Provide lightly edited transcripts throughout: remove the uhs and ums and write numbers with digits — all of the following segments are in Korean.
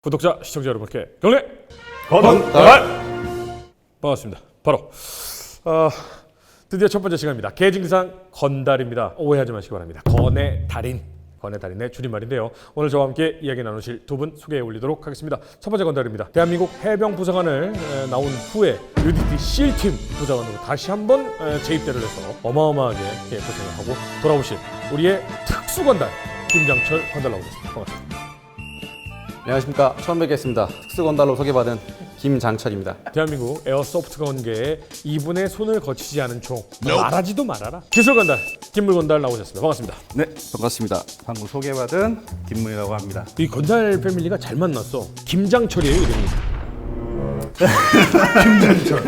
구독자, 시청자 여러분께 경례! 건달! 반갑습니다. 바로 드디어 첫 번째 시간입니다. 개징상 건달입니다. 오해하지 마시기 바랍니다. 건의 달인, 건의 달인의 줄임말인데요. 오늘 저와 함께 이야기 나누실 두 분 소개해 올리도록 하겠습니다. 첫 번째 건달입니다. 대한민국 해병 부사관을 나온 후에 UDT SEAL팀 부사관으로 다시 한번 재입대를 해서 어마어마하게 고생을 하고 돌아오신 우리의 특수건달 김장철 건달 나오셨습니다. 반갑습니다. 안녕하십니까. 처음 뵙겠습니다. 특수건달로 소개받은 김장철입니다. 대한민국 에어소프트 건계에 이분의 손을 거치지 않은 총 말하지도 말아라. 기술건달 김물건달 나오셨습니다. 반갑습니다. 네, 반갑습니다. 방금 소개받은 김문이라고 합니다. 이 건달 패밀리가 잘 만났어. 김장철이에요 이름이.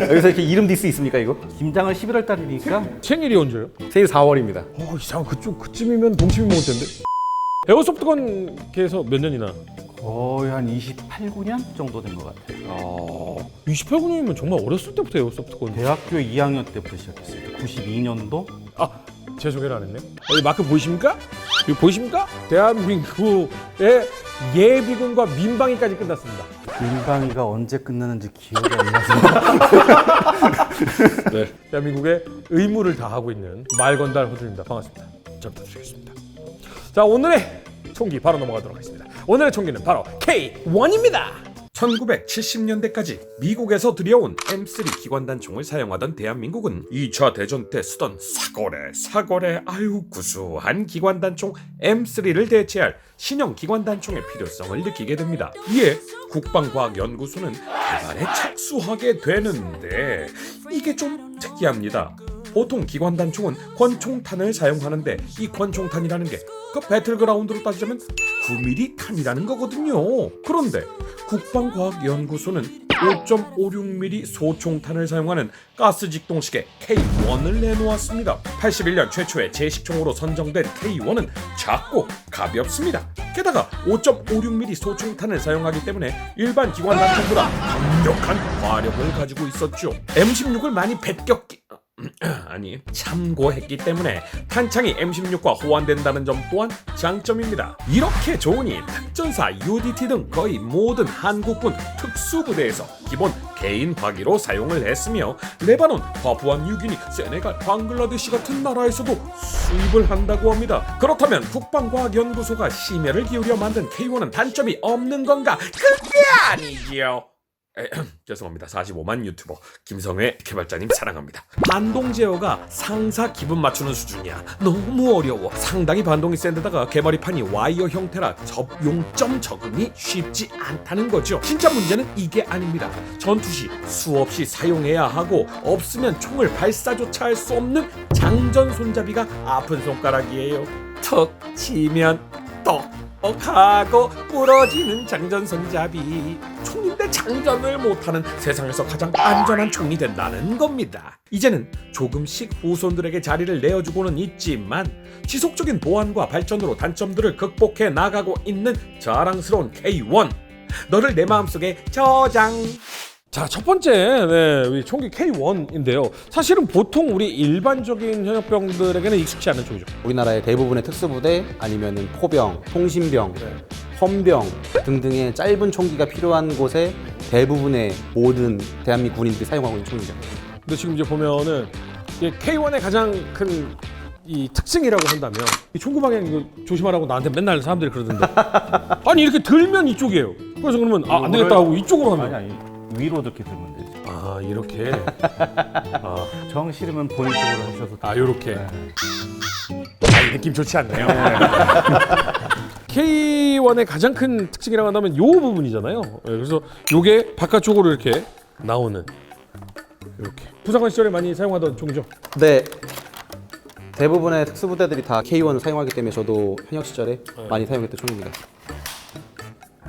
여기서 이렇게 이름 디스 있습니까 이거? 김장은 11월 달이니까 생일이 언제요? 생일 4월입니다. 이상 그쯤이면 동치미 먹을 텐데. 에어소프트 건계에서 몇 년이나? 거의 한 28, 9년 정도 된 것 같아요. 28, 9년이면 정말 어렸을 때부터 에어소프트 건. 대학교 2학년 때부터 시작했어요. 92년도. 제 소개를 안 했네요. 여기 마크 보이십니까? 이거 보이십니까? 대한민국의 예비군과 민방위까지 끝났습니다. 민방위가 언제 끝나는지 기억이 안 나서. 네. 대한민국의 의무를 다하고 있는 말건달 호준입니다. 반갑습니다. 잘 부탁드리겠습니다. 자, 오늘의 총기 바로 넘어가도록 하겠습니다. 오늘의 총기는 바로 K1입니다. 1970년대까지 미국에서 들여온 M3 기관단총을 사용하던 대한민국은 2차 대전 때 쓰던 사거래 아유 구수한 기관단총 M3를 대체할 신형 기관단총의 필요성을 느끼게 됩니다. 이에 국방과학연구소는 개발에 착수하게 되는데 이게 좀 특이합니다. 보통 기관단총은 권총탄을 사용하는데 이 권총탄이라는 게 그 배틀그라운드로 따지자면 9mm 탄이라는 거거든요. 그런데 국방과학연구소는 5.56mm 소총탄을 사용하는 가스직동식의 K1을 내놓았습니다. 81년 최초의 제식총으로 선정된 K1은 작고 가볍습니다. 게다가 5.56mm 소총탄을 사용하기 때문에 일반 기관단총보다 강력한 화력을 가지고 있었죠. M16을 많이 참고했기 때문에 탄창이 M16과 호환된다는 점 또한 장점입니다. 이렇게 좋으니 특전사, UDT 등 거의 모든 한국군 특수부대에서 기본 개인 화기로 사용을 했으며 레바논, 파푸아뉴기니, 세네갈, 방글라데시 같은 나라에서도 수입을 한다고 합니다. 그렇다면 국방과학연구소가 심혈을 기울여 만든 K1은 단점이 없는 건가? 그게 아니지요. 죄송합니다. 45만 유튜버 김성회 개발자님 사랑합니다. 반동 제어가 상사 기분 맞추는 수준이야. 너무 어려워. 상당히 반동이 센 데다가 개머리판이 와이어 형태라 접용점 적응이 쉽지 않다는 거죠. 진짜 문제는 이게 아닙니다. 전투 시 수없이 사용해야 하고 없으면 총을 발사조차 할 수 없는 장전 손잡이가 아픈 손가락이에요. 턱 치면 떡 하고 부러지는 장전 손잡이. 총인데 장전을 못하는 세상에서 가장 안전한 총이 된다는 겁니다. 이제는 조금씩 후손들에게 자리를 내어주고는 있지만 지속적인 보완과 발전으로 단점들을 극복해 나가고 있는 자랑스러운 K1. 너를 내 마음속에 저장. 자, 첫 번째 우리 총기 K1인데요. 사실은 보통 우리 일반적인 현역병들에게는 익숙치 않은 총이죠. 우리나라의 대부분의 특수부대 아니면은 포병, 통신병, 헌병 등등의 짧은 총기가 필요한 곳에 대부분의 모든 대한민국 군인들이 사용하고 있는 총이죠. 근데 지금 이제 보면은 이게 K1의 가장 큰 이 특징이라고 한다면 이 총구 방향 이거 조심하라고 나한테 맨날 사람들이 그러던데 아니 이렇게 들면 이쪽이에요. 그래서 그러면 안 되겠다 하고 이쪽으로 하면 아니 위로 이렇게 들면 되죠. 이렇게 정 싫으면 본인 쪽으로 하셔도 요렇게 이 느낌 좋지 않네요. K1의 가장 큰 특징이라고 한다면 요 부분이잖아요. 그래서 요게 바깥쪽으로 이렇게 나오는 이렇게 부사관 시절에 많이 사용하던 총이죠. 네. 대부분의 특수부대들이 다 K1을 사용하기 때문에 저도 현역 시절에 많이 사용했던 총입니다.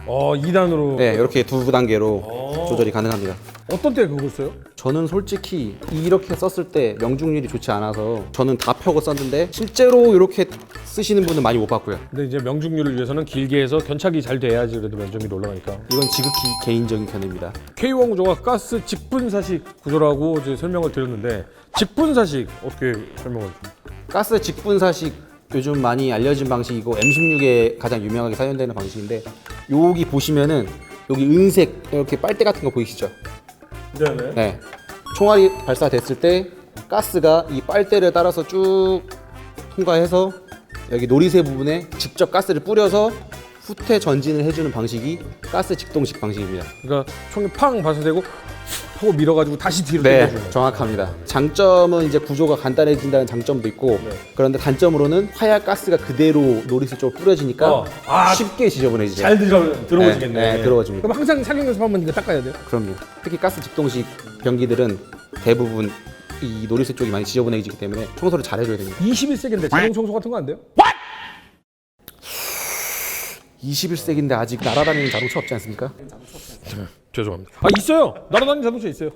2단으로 네, 이렇게 두 단계로 조절이 가능합니다. 어떤 때 그걸 써요? 저는 솔직히 이렇게 썼을 때 명중률이 좋지 않아서 저는 다 펴고 썼는데 실제로 이렇게 쓰시는 분은 많이 못 봤고요. 근데 이제 명중률을 위해서는 길게 해서 견착이 잘 돼야지 그래도 면적률이 올라가니까. 이건 지극히 개인적인 견해입니다. K1 구조가 가스 직분사식 구조라고 이제 설명을 드렸는데 직분사식 어떻게 설명을 해요? 가스 직분사식 요즘 많이 알려진 방식이고 M16에 가장 유명하게 사용되는 방식인데 여기 보시면은 여기 은색 이렇게 빨대 같은 거 보이시죠? 네네. 네. 총알이 발사됐을 때 가스가 이 빨대를 따라서 쭉 통과해서 여기 노리쇠 부분에 직접 가스를 뿌려서 후퇴 전진을 해주는 방식이 가스 직동식 방식입니다. 그러니까 총이 팡 발사되고 하고 밀어가지고 다시 뒤로 네, 당겨주는. 정확합니다. 장점은 이제 구조가 간단해진다는 장점도 있고 그런데 단점으로는 화약 가스가 그대로 노리쇠 쪽으로 뿌려지니까 쉽게 지저분해지죠. 잘 들어오시겠네. 네, 들어오집니다. 그럼 항상 착용 연습하면 이거 닦아야 돼요? 그럼요. 특히 가스 직동식 병기들은 대부분 이 노리쇠 쪽이 많이 지저분해지기 때문에 청소를 잘 해줘야 됩니다. 21세기인데 자동 청소 같은 거 안 돼요? 21세기인데 아직 날아다니는 자동차 없지 않습니까? 죄송합니다. 있어요. 날아다니는 자동차 있어요.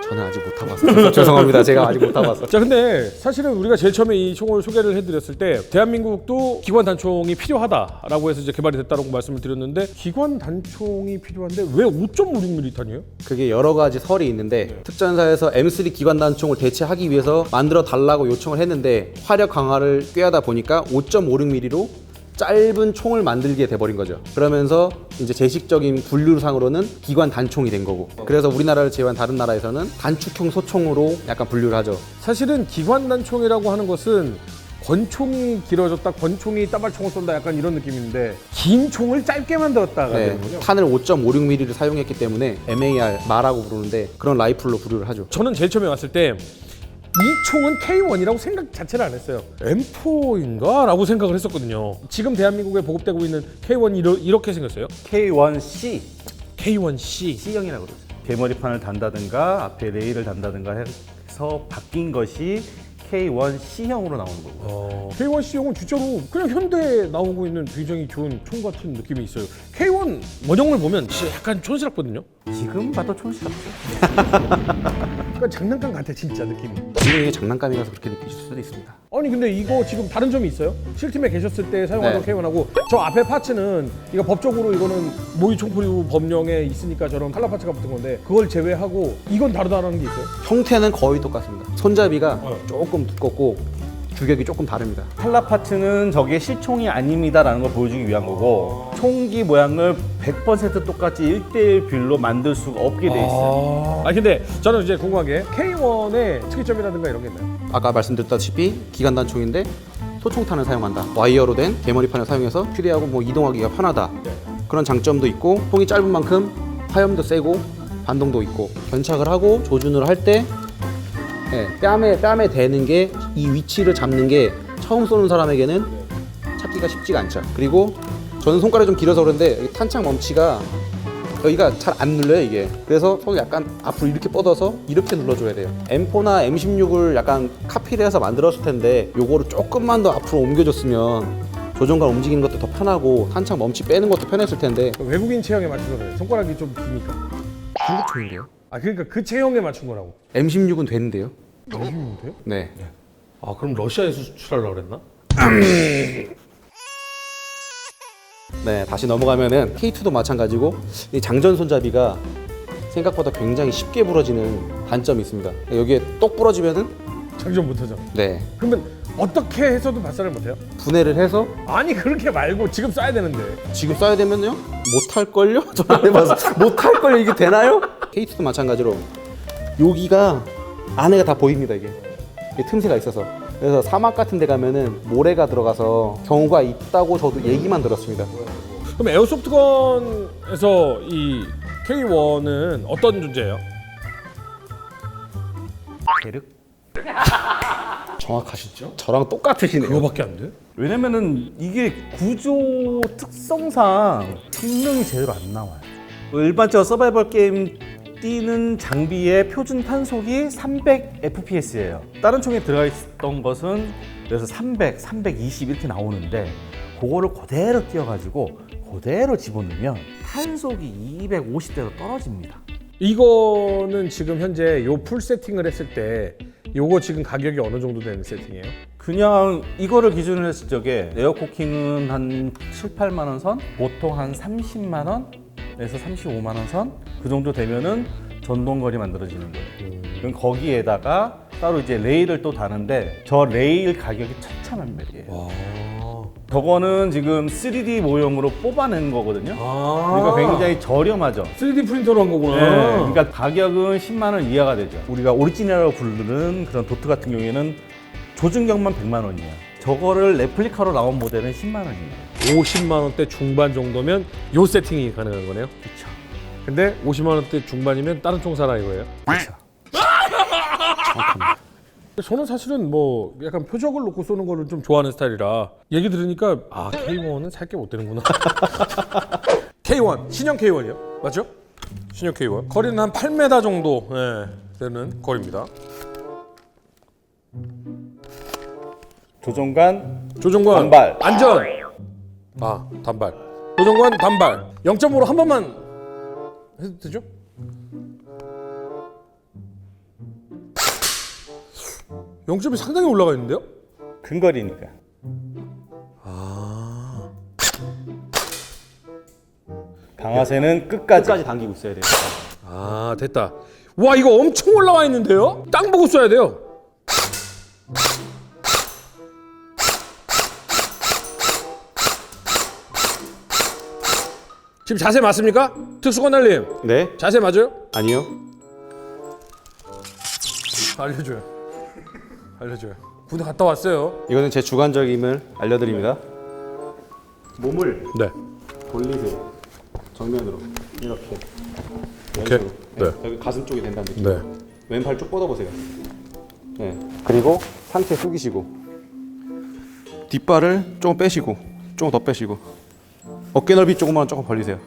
저는 아직 못 타봤어요. 죄송합니다. 제가 아직 못 타봤어요. 자, 근데 사실은 우리가 제일 처음에 이 총을 소개를 해드렸을 때 대한민국도 기관 단총이 필요하다라고 해서 이제 개발이 됐다고 말씀을 드렸는데 기관 단총이 필요한데 왜 5.56mm탄이에요? 그게 여러 가지 설이 있는데 특전사에서 M3 기관 단총을 대체하기 위해서 만들어 달라고 요청을 했는데 화력 강화를 꾀하다 보니까 5.56mm로 짧은 총을 만들게 돼버린 거죠. 그러면서 이제 제식적인 분류상으로는 기관 단총이 된 거고. 그래서 우리나라를 제외한 다른 나라에서는 단축형 소총으로 약간 분류를 하죠. 사실은 기관 단총이라고 하는 것은 권총이 길어졌다, 권총이 따발총을 쏜다 약간 이런 느낌인데 긴 총을 짧게 만들었다가 되는 거죠. 탄을 5.56mm를 사용했기 때문에 MAR 마라고 부르는데 그런 라이플로 분류를 하죠. 저는 제일 처음에 왔을 때 이 총은 K1이라고 생각 자체를 안 했어요. M4인가? 라고 생각을 했었거든요. 지금 대한민국에 보급되고 있는 K1이 이렇게 생겼어요. K1C K1C. C형이라고 그러죠. 대머리판을 단다든가 앞에 레일을 단다든가 해서 바뀐 것이 K1C형으로 나오는 거고. K1C용은 진짜로 그냥 현대에 나오고 있는 굉장히 좋은 총 같은 느낌이 있어요. K1 원형을 보면 진짜 약간 촌스럽거든요. 지금 봐도 촌스럽죠. 그러니까 장난감 같아 진짜 느낌이. 지금 이게 장난감이라서 그렇게 느끼실 수도 있습니다. 아니 근데 이거 지금 다른 점이 있어요? 실팀에 계셨을 때 사용하던 네. K1하고 저 앞에 파츠는 이거 법적으로 이거는 모의 총포류 법령에 있으니까 저런 칼라 파츠가 붙은 건데 그걸 제외하고 이건 다르다는 게 있어요? 형태는 거의 똑같습니다. 손잡이가 조금 두껍고 규격이 조금 다릅니다. 칼라 파츠는 저게 실총이 아닙니다라는 걸 보여주기 위한 거고 총기 모양을 100% 똑같이 1대1 비율로 만들 수가 없게 돼 있어요. 근데 저는 이제 궁금한 게 K1의 특이점이라든가 이런 게 있나요? 아까 말씀드렸다시피 기관단총인데 소총탄을 사용한다. 와이어로 된 개머리판을 사용해서 휴대하고 뭐 이동하기가 편하다. 그런 장점도 있고 총이 짧은 만큼 화염도 세고 반동도 있고 견착을 하고 조준을 할 때 뺨에 대는 게 이 위치를 잡는 게 처음 쏘는 사람에게는 찾기가 쉽지가 않죠. 그리고 저는 손가락이 좀 길어서 그런데 여기 탄창 멈치가 여기가 잘 안 눌려요 이게. 그래서 손을 약간 앞으로 이렇게 뻗어서 이렇게 눌러줘야 돼요. M4나 M16을 약간 카피를 해서 만들었을 텐데 요거를 조금만 더 앞으로 옮겨줬으면 조종관 움직이는 것도 더 편하고 탄창 멈치 빼는 것도 편했을 텐데. 외국인 체형에 맞춰서 그래요. 손가락이 좀 기니까. 한국총인데요? 그러니까 그 체형에 맞춘 거라고. M16은 되는데요? 돼요? 네. 그럼 러시아에서 수출하려고 그랬나? 네, 다시 넘어가면은 K2도 마찬가지고 이 장전 손잡이가 생각보다 굉장히 쉽게 부러지는 단점이 있습니다. 여기에 똑 부러지면은 장전 못하죠. 네, 그러면 어떻게 해서도 발사를 못해요? 분해를 해서 아니 그렇게 말고 지금 쏴야 되는데. 지금 쏴야 되면요? 못할걸요? 저는 안 해봐서 못할걸요? 이게 되나요? K2도 마찬가지로 여기가 안에가 다 보입니다 이게 틈새가 있어서. 그래서 사막 같은 데 가면은 모래가 들어가서 경우가 있다고 저도 얘기만 들었습니다. 그럼 에어소프트건에서 이 K1은 어떤 존재예요? 계륵? 정확하시죠? 저랑 똑같으시네요. 그거밖에 안 돼? 왜냐면은 이게 구조 특성상 성능이 제대로 안 나와요. 일반적으로 서바이벌 게임 뛰는 장비의 표준 탄속이 300 FPS예요. 다른 총에 들어가 있었던 것은 그래서 300, 320 이렇게 나오는데 그거를 그대로 띄워가지고 그대로 집어넣으면 탄속이 250대로 떨어집니다. 이거는 지금 현재 요 풀 세팅을 했을 때 요거 지금 가격이 어느 정도 되는 세팅이에요? 그냥 이거를 기준으로 했을 적에 에어코킹은 한 7, 8만 원 선, 보통 한 30만 원에서 35만 원 선 그 정도 되면은 전동거리 만들어지는 거예요. 그럼 거기에다가 따로 이제 레일을 또 다는데 저 레일 가격이 천차만별이에요. 저거는 지금 3D 모형으로 뽑아낸 거거든요. 그러니까 굉장히 저렴하죠. 3D 프린터로 한 거구나. 네, 그러니까 가격은 10만 원 이하가 되죠. 우리가 오리지널이라고 부르는 그런 도트 같은 경우에는 조준경만 100만 원이야. 저거를 레플리카로 나온 모델은 10만 원이에요. 50만 원대 중반 정도면 요 세팅이 가능한 거네요. 그렇죠. 근데 50만 원대 중반이면 다른 총 사라 이거예요. 그렇죠. 저는 사실은 뭐 약간 표적을 놓고 쏘는 거를 좀 좋아하는 스타일이라 얘기 들으니까 아 K1은 살 게 못 되는구나. K1 신형 K1이요, 맞죠? 신형 K1 거리는 한 8m 정도 되는 거리입니다. 조종관 단발 안전. 아 단발. 조종관 단발. 0.5로 한 번만 해도 되죠? 영점이 상당히 올라가 있는데요? 근거리니까. 방아쇠는 끝까지 당기고 있어야 돼요. 아 됐다. 와 이거 엄청 올라와 있는데요? 땅 보고 쏴야 돼요. 지금 자세 맞습니까? 특수건달님 네? 자세 맞아요? 아니요. 알려줘요. 군대 갔다 왔어요. 이거는 제 주관적임을 알려드립니다. 몸을 네. 돌리세요. 정면으로 이렇게. 오케이. 왼쪽으로. 네. 여기 가슴 쪽이 된다는 느낌. 네. 왼팔 쭉 뻗어보세요. 네. 그리고 상체 숙이시고 뒷발을 조금 빼시고 조금 더 빼시고 어깨 넓이 조금만 조금 벌리세요.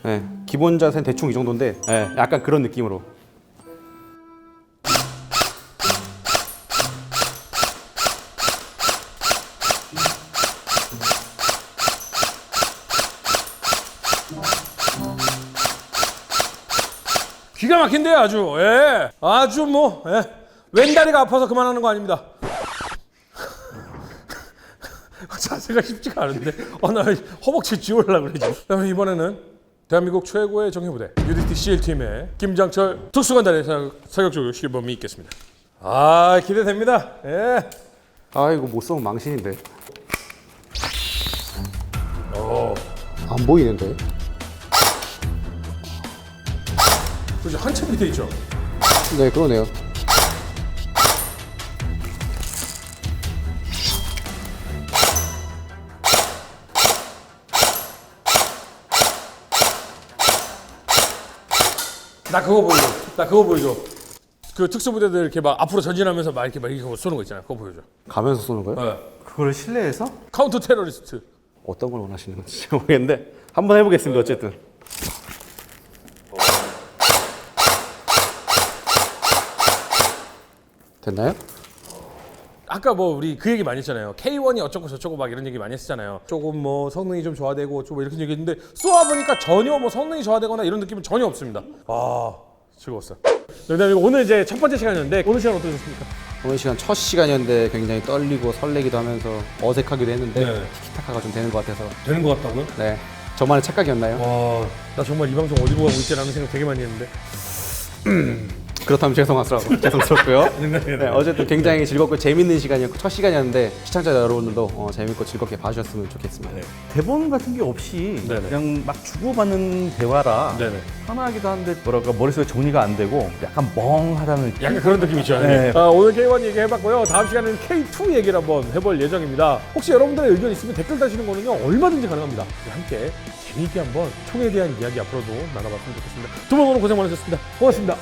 네. 기본 자세는 대충 이 정도인데 네. 약간 그런 느낌으로. 기가 막힌데요 아주. 예. 아주 뭐 왼다리가 아파서 그만하는 거 아닙니다. 자세가 쉽지가 않은데 나 허벅지 지우려고 그러지. 그럼 이번에는 대한민국 최고의 정예부대 UDT CL팀의 김장철 특수관단의 사격적 시범이 있겠습니다. 아 기대됩니다. 예. 아 이거 못 쏘면 망신인데. 안 보이는데. 그죠, 한참 밑에 있죠. 네 그러네요. 나 그거 보여줘. 그 특수부대들 이렇게 막 앞으로 전진하면서 막 이렇게 쏘는 거 있잖아요. 그거 보여줘. 가면서 쏘는 거예요? 네. 그걸 실내에서? 카운터 테러리스트. 어떤 걸 원하시는 건지 모르겠는데 한번 해보겠습니다. 어쨌든. 됐나요? 아까 뭐 우리 그 얘기 많이 했잖아요. K1이 어쩌고 저쩌고 막 이런 얘기 많이 했잖아요. 조금 뭐 성능이 좀 좋아되고 좀 이렇게 얘기했는데 쏘아보니까 전혀 뭐 성능이 좋아되거나 이런 느낌은 전혀 없습니다. 아 즐거웠어요. 그다음에 오늘 이제 첫 번째 시간이었는데 오늘 시간 어떠셨습니까? 오늘 시간 첫 시간이었는데 굉장히 떨리고 설레기도 하면서 어색하기도 했는데 네. 티키타카가 좀 되는 것 같아서 되는 것 같다고요? 네 저만의 착각이었나요? 와, 나 정말 이 방송 어디로 가고 있지라는 생각 되게 많이 했는데. 그렇다면 죄송스럽고요. 네, 어쨌든 굉장히 즐겁고 재밌는 시간이었고 첫 시간이었는데 시청자 여러분들도 재밌고 즐겁게 봐주셨으면 좋겠습니다. 네. 대본 같은 게 없이 네네. 그냥 막 주고받는 대화라 네네. 편하기도 한데 뭐랄까 머릿속에 정리가 안 되고 약간 멍하다는 느낌? 약간 그런 느낌 있죠. 네. 오늘 K1 얘기해봤고요. 다음 시간에는 K2 얘기를 한번 해볼 예정입니다. 혹시 여러분들의 의견 있으면 댓글 다시는 거는요 얼마든지 가능합니다. 함께 재미있게 한번 총에 대한 이야기 앞으로도 나눠봤으면 좋겠습니다. 두 분 오늘 고생 많으셨습니다. 고맙습니다.